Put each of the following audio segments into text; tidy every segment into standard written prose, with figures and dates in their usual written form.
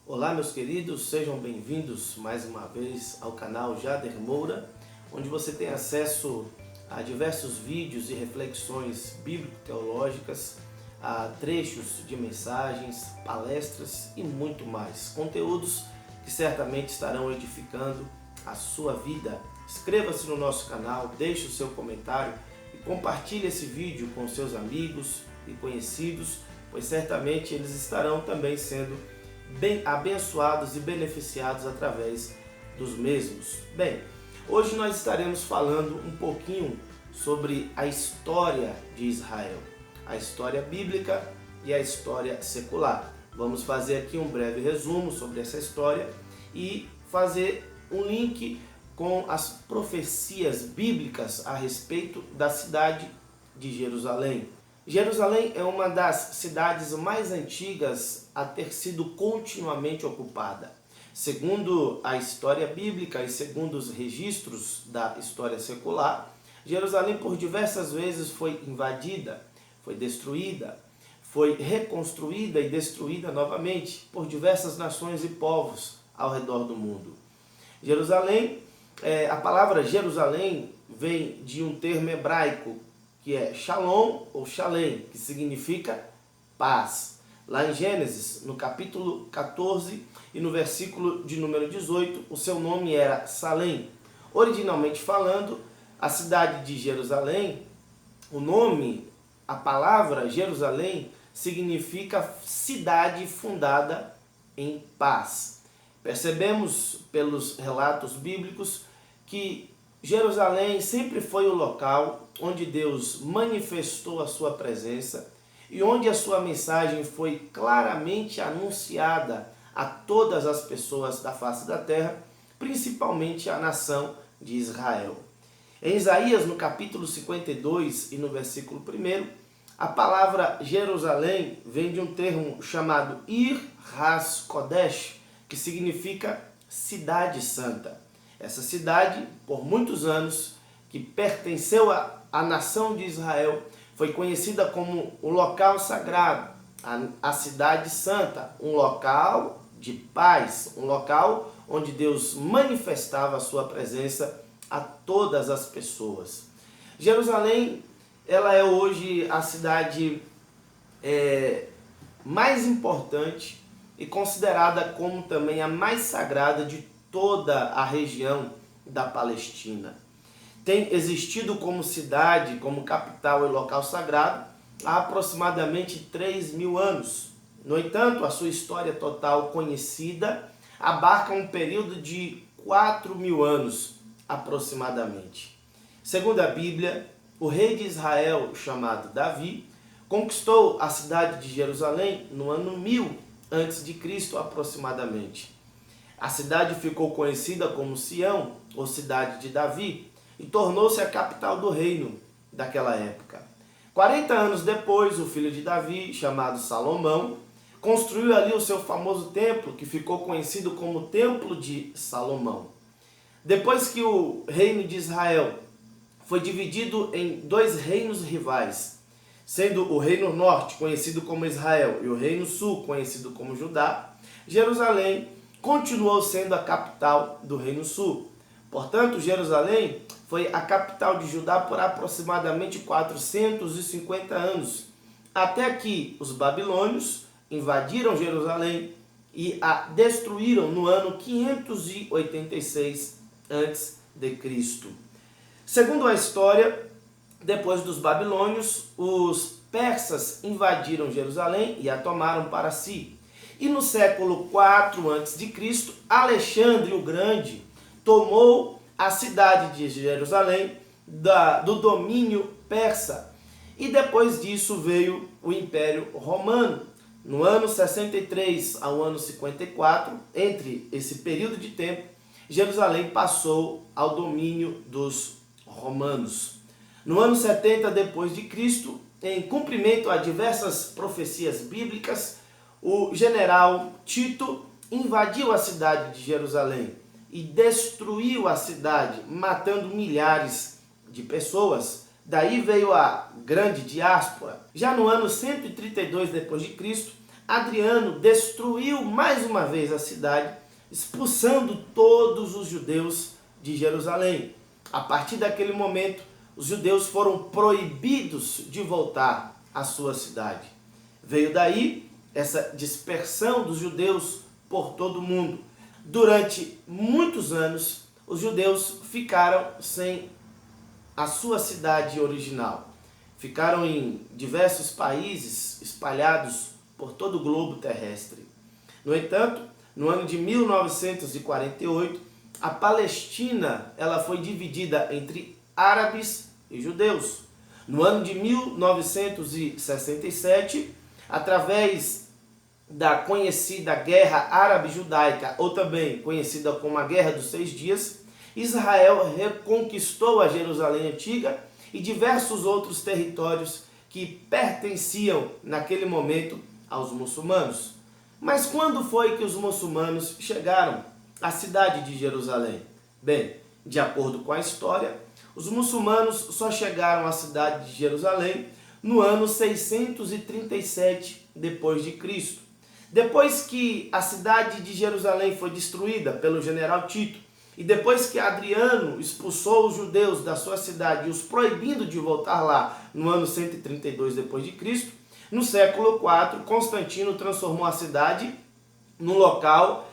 Olá, meus queridos, sejam bem-vindos mais uma vez ao canal Jader Moura, onde você tem acesso a diversos vídeos e reflexões bíblico-teológicas, a trechos de mensagens, palestras e muito mais. Conteúdos que certamente estarão edificando a sua vida. Inscreva-se no nosso canal, deixe o seu comentário e compartilhe esse vídeo com seus amigos e conhecidos, pois certamente eles estarão também sendo bem abençoados e beneficiados através dos mesmos. Bem, hoje nós estaremos falando um pouquinho sobre a história de Israel, a história bíblica e a história secular. Vamos fazer aqui um breve resumo sobre essa história e fazer um link com as profecias bíblicas a respeito da cidade de Jerusalém. Jerusalém é uma das cidades mais antigas a ter sido continuamente ocupada. Segundo a história bíblica e segundo os registros da história secular, Jerusalém por diversas vezes foi invadida, foi destruída, foi reconstruída e destruída novamente por diversas nações e povos ao redor do mundo. Jerusalém, a palavra Jerusalém vem de um termo hebraico que é Shalom ou Shalem, que significa paz. Lá em Gênesis, no capítulo 14 e no versículo de número 18, o seu nome era Salém. Originalmente falando, a cidade de Jerusalém, o nome, a palavra Jerusalém, significa cidade fundada em paz. Percebemos pelos relatos bíblicos que Jerusalém sempre foi o local onde Deus manifestou a sua presença e onde a sua mensagem foi claramente anunciada a todas as pessoas da face da terra, principalmente a nação de Israel. Em Isaías, no capítulo 52 e no versículo 1, a palavra Jerusalém vem de um termo chamado Ir Has Kodesh, que significa cidade santa. Essa cidade, por muitos anos, que pertenceu à nação de Israel, foi conhecida como o local sagrado, a cidade santa, um local de paz, um local onde Deus manifestava a sua presença a todas as pessoas. Jerusalém, ela é hoje a cidade mais importante e considerada como também a mais sagrada de toda a região da Palestina. Tem existido como cidade, como capital e local sagrado há aproximadamente 3.000 anos. No entanto, a sua história total conhecida abarca um período de 4.000 anos aproximadamente. Segundo a Bíblia, o rei de Israel, chamado Davi, conquistou a cidade de Jerusalém no ano 1000 a.C. aproximadamente. A cidade ficou conhecida como Sião, ou Cidade de Davi, e tornou-se a capital do reino daquela época. 40 anos depois, o filho de Davi, chamado Salomão, construiu ali o seu famoso templo, que ficou conhecido como Templo de Salomão. Depois que o reino de Israel foi dividido em dois reinos rivais, sendo o reino norte, conhecido como Israel, e o reino sul, conhecido como Judá, Jerusalém continuou sendo a capital do Reino Sul. Portanto, Jerusalém foi a capital de Judá por aproximadamente 450 anos, até que os babilônios invadiram Jerusalém e a destruíram no ano 586 a.C. Segundo a história, depois dos babilônios, os persas invadiram Jerusalém e a tomaram para si. E no século IV a.C., Alexandre o Grande tomou a cidade de Jerusalém do domínio persa. E depois disso veio o Império Romano. No ano 63 ao ano 54, entre esse período de tempo, Jerusalém passou ao domínio dos romanos. No ano 70 depois de Cristo, em cumprimento a diversas profecias bíblicas, o general Tito invadiu a cidade de Jerusalém e destruiu a cidade, matando milhares de pessoas. Daí veio a grande diáspora. Já no ano 132 depois de Cristo, Adriano destruiu mais uma vez a cidade, expulsando todos os judeus de Jerusalém. A partir daquele momento, os judeus foram proibidos de voltar à sua cidade. Veio daí essa dispersão dos judeus por todo o mundo. Durante muitos anos, os judeus ficaram sem a sua cidade original. Ficaram em diversos países espalhados por todo o globo terrestre. No entanto, no ano de 1948, a Palestina ela foi dividida entre árabes e judeus. No ano de 1967, através da conhecida Guerra Árabe-Judaica, ou também conhecida como a Guerra dos 6 Dias, Israel reconquistou a Jerusalém Antiga e diversos outros territórios que pertenciam naquele momento aos muçulmanos. Mas quando foi que os muçulmanos chegaram à cidade de Jerusalém? Bem, de acordo com a história, os muçulmanos só chegaram à cidade de Jerusalém no ano 637 depois de Cristo. Depois que a cidade de Jerusalém foi destruída pelo general Tito, e depois que Adriano expulsou os judeus da sua cidade e os proibindo de voltar lá no ano 132 depois de Cristo, no século IV, Constantino transformou a cidade num local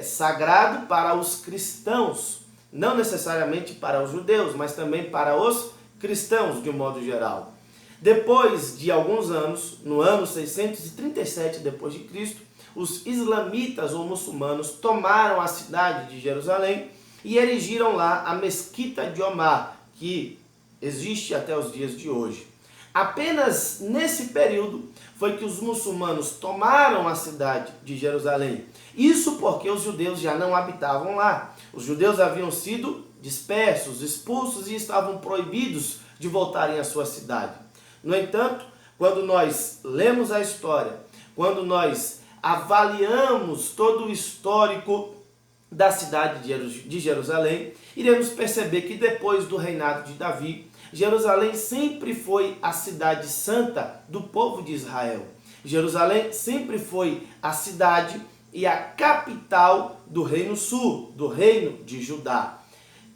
sagrado para os cristãos, não necessariamente para os judeus, mas também para os cristãos de um modo geral. Depois de alguns anos, no ano 637 depois de Cristo, os islamitas ou muçulmanos tomaram a cidade de Jerusalém e erigiram lá a Mesquita de Omar, que existe até os dias de hoje. Apenas nesse período foi que os muçulmanos tomaram a cidade de Jerusalém. Isso porque os judeus já não habitavam lá. Os judeus haviam sido dispersos, expulsos e estavam proibidos de voltarem à sua cidade. No entanto, quando nós lemos a história, quando nós avaliamos todo o histórico da cidade de Jerusalém, iremos perceber que depois do reinado de Davi, Jerusalém sempre foi a cidade santa do povo de Israel. Jerusalém sempre foi a cidade e a capital do Reino Sul, do Reino de Judá.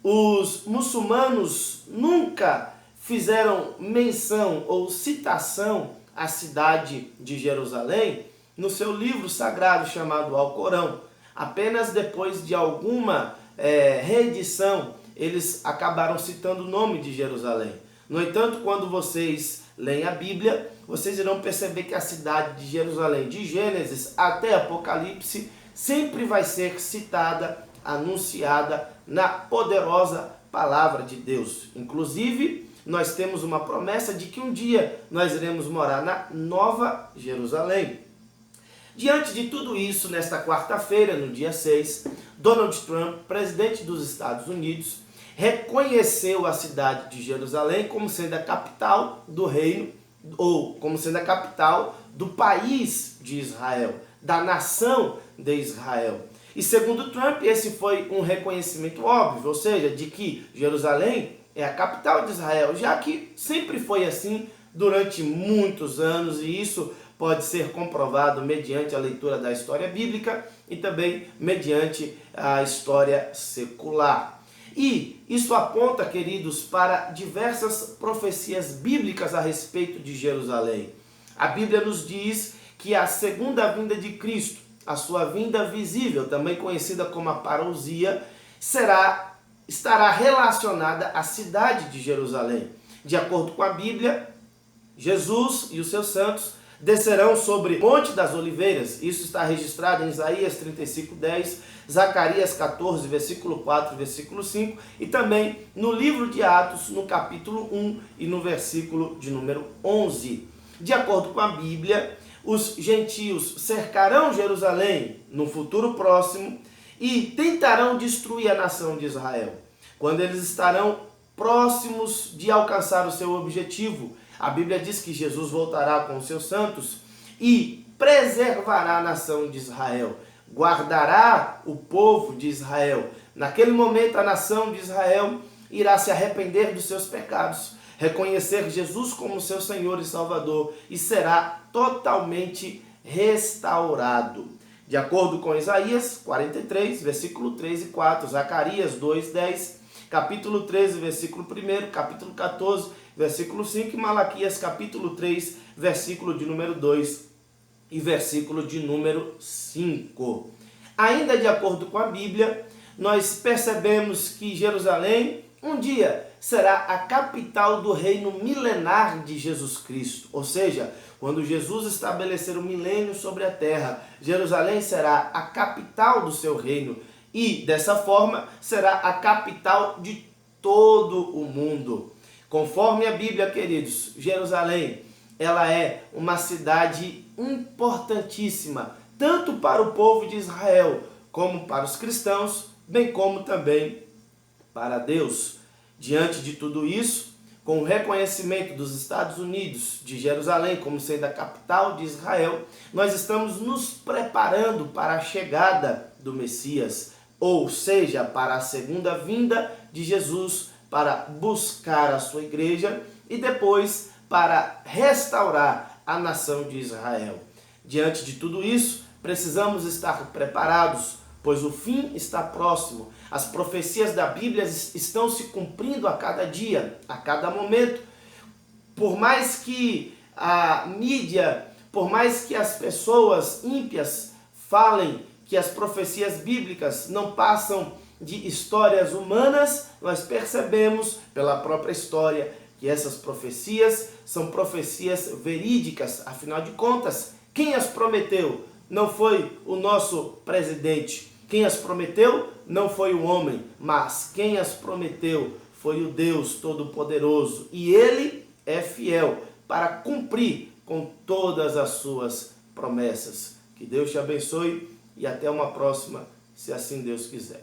Os muçulmanos nunca fizeram menção ou citação à cidade de Jerusalém no seu livro sagrado chamado Alcorão. Apenas depois de alguma reedição, eles acabaram citando o nome de Jerusalém. No entanto, quando vocês leem a Bíblia, vocês irão perceber que a cidade de Jerusalém, de Gênesis até Apocalipse, sempre vai ser citada, anunciada na poderosa palavra de Deus. Inclusive, nós temos uma promessa de que um dia nós iremos morar na Nova Jerusalém. Diante de tudo isso, nesta quarta-feira, no dia 6, Donald Trump, presidente dos Estados Unidos, reconheceu a cidade de Jerusalém como sendo a capital do reino, ou como sendo a capital do país de Israel, da nação de Israel. E segundo Trump, esse foi um reconhecimento óbvio, ou seja, de que Jerusalém é a capital de Israel, já que sempre foi assim durante muitos anos, e isso pode ser comprovado mediante a leitura da história bíblica e também mediante a história secular. E isso aponta, queridos, para diversas profecias bíblicas a respeito de Jerusalém. A Bíblia nos diz que a segunda vinda de Cristo, a sua vinda visível, também conhecida como a parousia, estará relacionada à cidade de Jerusalém. De acordo com a Bíblia, Jesus e os seus santos descerão sobre o Monte das Oliveiras. Isso está registrado em Isaías 35:10, Zacarias 14, versículo 4, versículo 5, e também no livro de Atos, no capítulo 1 e no versículo de número 11. De acordo com a Bíblia, os gentios cercarão Jerusalém no futuro próximo e tentarão destruir a nação de Israel. Quando eles estarão próximos de alcançar o seu objetivo, a Bíblia diz que Jesus voltará com os seus santos e preservará a nação de Israel, guardará o povo de Israel. Naquele momento, a nação de Israel irá se arrepender dos seus pecados, reconhecer Jesus como seu Senhor e Salvador e será totalmente restaurado. De acordo com Isaías 43, versículo 3 e 4, Zacarias 2, 10, capítulo 13, versículo 1, capítulo 14, versículo 5 e Malaquias capítulo 3, versículo de número 2 e versículo de número 5. Ainda de acordo com a Bíblia, nós percebemos que Jerusalém um dia será a capital do reino milenar de Jesus Cristo. Ou seja, quando Jesus estabelecer o milênio sobre a terra, Jerusalém será a capital do seu reino e, dessa forma, será a capital de todo o mundo. Conforme a Bíblia, queridos, Jerusalém, ela é uma cidade importantíssima, tanto para o povo de Israel, como para os cristãos, bem como também para Deus. Diante de tudo isso, com o reconhecimento dos Estados Unidos de Jerusalém como sendo a capital de Israel, nós estamos nos preparando para a chegada do Messias, ou seja, para a segunda vinda de Jesus, para buscar a sua igreja e depois para restaurar a nação de Israel. Diante de tudo isso, precisamos estar preparados, pois o fim está próximo. As profecias da Bíblia estão se cumprindo a cada dia, a cada momento. Por mais que a mídia, por mais que as pessoas ímpias falem que as profecias bíblicas não passam de histórias humanas, nós percebemos pela própria história que essas profecias são profecias verídicas. Afinal de contas, quem as prometeu não foi o nosso presidente. Quem as prometeu não foi o homem, mas quem as prometeu foi o Deus Todo-Poderoso. E Ele é fiel para cumprir com todas as suas promessas. Que Deus te abençoe e até uma próxima, se assim Deus quiser.